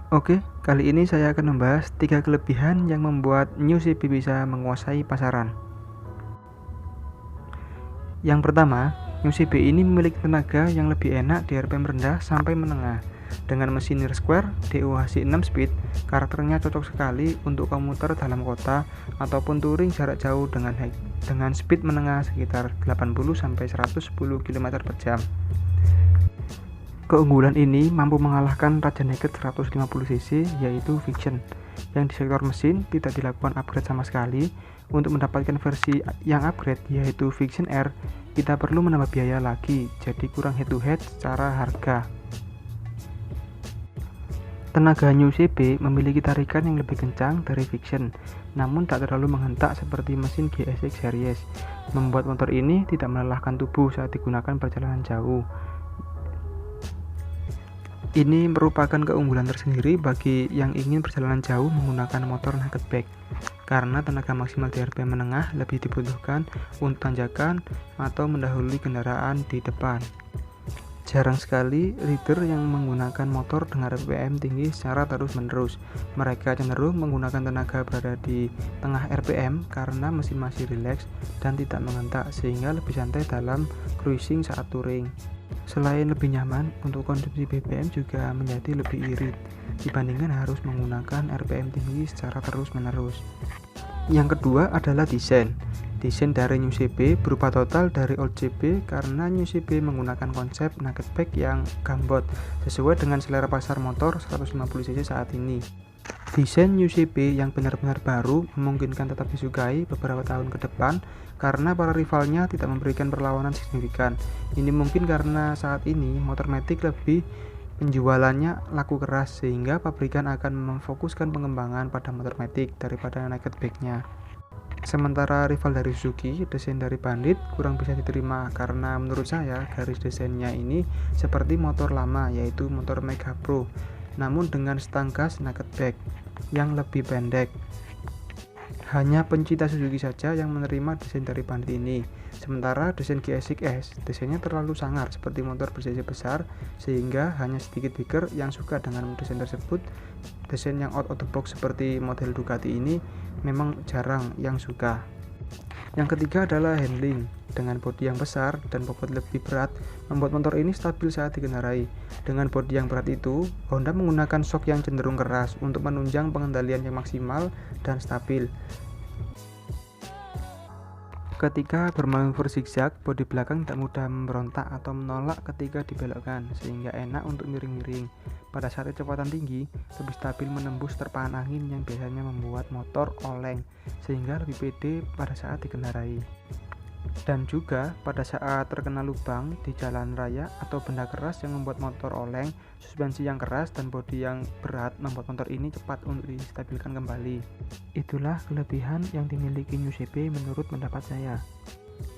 Oke, kali ini saya akan membahas 3 kelebihan yang membuat New CB bisa menguasai pasaran. Yang pertama, New CB ini memiliki tenaga yang lebih enak di RPM rendah sampai menengah. Dengan mesin Near Square DOHC 6 speed, karakternya cocok sekali untuk komuter dalam kota ataupun touring jarak jauh dengan speed menengah sekitar 80-110 km/jam. Keunggulan ini mampu mengalahkan Raja Naked 150cc yaitu Fiction, yang di sektor mesin tidak dilakukan upgrade sama sekali. Untuk mendapatkan versi yang upgrade yaitu Fiction R, kita perlu menambah biaya lagi, jadi kurang head to head secara harga. Tenaga New CB memiliki tarikan yang lebih kencang dari Fiction, namun tak terlalu menghentak seperti mesin GSX Series, membuat motor ini tidak melelahkan tubuh saat digunakan perjalanan jauh. Ini merupakan keunggulan tersendiri bagi yang ingin perjalanan jauh menggunakan motor naked back, karena tenaga maksimal di RPM menengah lebih dibutuhkan untuk tanjakan atau mendahului kendaraan di depan. Jarang sekali rider yang menggunakan motor dengan RPM tinggi secara terus-menerus. Mereka cenderung menggunakan tenaga berada di tengah RPM karena mesin masih rileks dan tidak mengentak, sehingga lebih santai dalam cruising saat touring. Selain lebih nyaman, untuk konsumsi BBM juga menjadi lebih irit dibandingkan harus menggunakan RPM tinggi secara terus-menerus. Yang kedua adalah desain. Desain dari New CB berubah total dari old CB karena New CB menggunakan konsep naked back yang gambot sesuai dengan selera pasar motor 150cc saat ini. Desain New CB yang benar-benar baru memungkinkan tetap disukai beberapa tahun ke depan karena para rivalnya tidak memberikan perlawanan signifikan. Ini mungkin karena saat ini motor matic lebih penjualannya laku keras, sehingga pabrikan akan memfokuskan pengembangan pada motor matic daripada naked back-nya. Sementara rival dari Suzuki, desain dari Bandit kurang bisa diterima karena menurut saya garis desainnya ini seperti motor lama, yaitu motor Mega Pro, namun dengan stang gas naked back yang lebih pendek. Hanya pencinta Suzuki saja yang menerima desain dari Bandit ini. Sementara desain GSX S desainnya terlalu sangar seperti motor ber-cc besar, sehingga hanya sedikit biker yang suka dengan desain tersebut. Desain yang out of the box seperti model Ducati ini memang jarang yang suka. Yang ketiga adalah handling. Dengan bodi yang besar dan bobot lebih berat, membuat motor ini stabil saat dikendarai. Dengan bodi yang berat itu, Honda menggunakan shock yang cenderung keras untuk menunjang pengendalian yang maksimal dan stabil. Ketika bermanuver zigzag, bodi belakang tidak mudah memberontak atau menolak ketika dibelokkan, sehingga enak untuk miring-miring. Pada saat kecepatan tinggi, lebih stabil menembus terpaan angin yang biasanya membuat motor oleng, sehingga lebih pede pada saat dikendarai. Dan juga pada saat terkena lubang di jalan raya atau benda keras yang membuat motor oleng, suspensi yang keras dan bodi yang berat membuat motor ini cepat untuk distabilkan kembali. Itulah kelebihan yang dimiliki New CB menurut pendapat saya.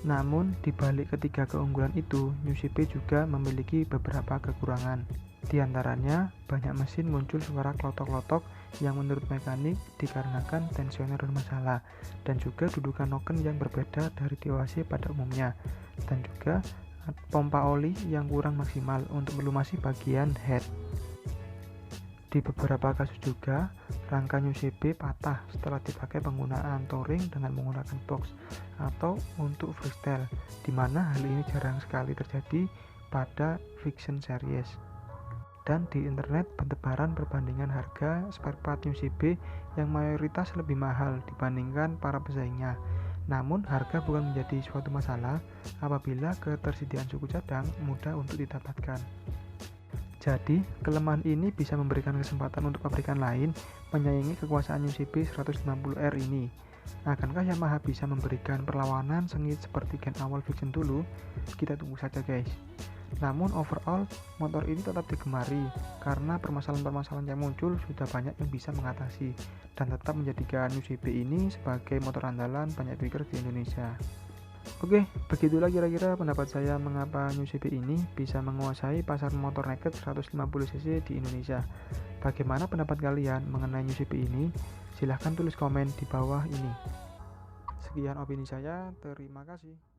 Namun di balik ketiga keunggulan itu, New CB juga memiliki beberapa kekurangan. Di antaranya, banyak mesin muncul suara klotok-klotok yang menurut mekanik dikarenakan tensioner bermasalah, dan juga dudukan noken yang berbeda dari DOHC pada umumnya, dan juga pompa oli yang kurang maksimal untuk melumasi bagian head. Di beberapa kasus juga, rangka New CB patah setelah dipakai penggunaan touring dengan menggunakan box atau untuk freestyle, di mana hal ini jarang sekali terjadi pada Fiction Series. Dan di internet bertebaran perbandingan harga spare part New CB yang mayoritas lebih mahal dibandingkan para pesaingnya. Namun harga bukan menjadi suatu masalah apabila ketersediaan suku cadang mudah untuk didapatkan. Jadi, kelemahan ini bisa memberikan kesempatan untuk pabrikan lain menyaingi kekuasaan New CB 150R ini. Akankah Yamaha bisa memberikan perlawanan sengit seperti gen awal Fiction dulu? Kita tunggu saja guys. Namun overall, motor ini tetap digemari karena permasalahan-permasalahan yang muncul sudah banyak yang bisa mengatasi, dan tetap menjadikan New CB ini sebagai motor andalan banyak biker di Indonesia. Oke, begitulah kira-kira pendapat saya mengapa New CB ini bisa menguasai pasar motor naked 150cc di Indonesia. Bagaimana pendapat kalian mengenai New CB ini? Silahkan tulis komen di bawah ini. Sekian opini saya, terima kasih.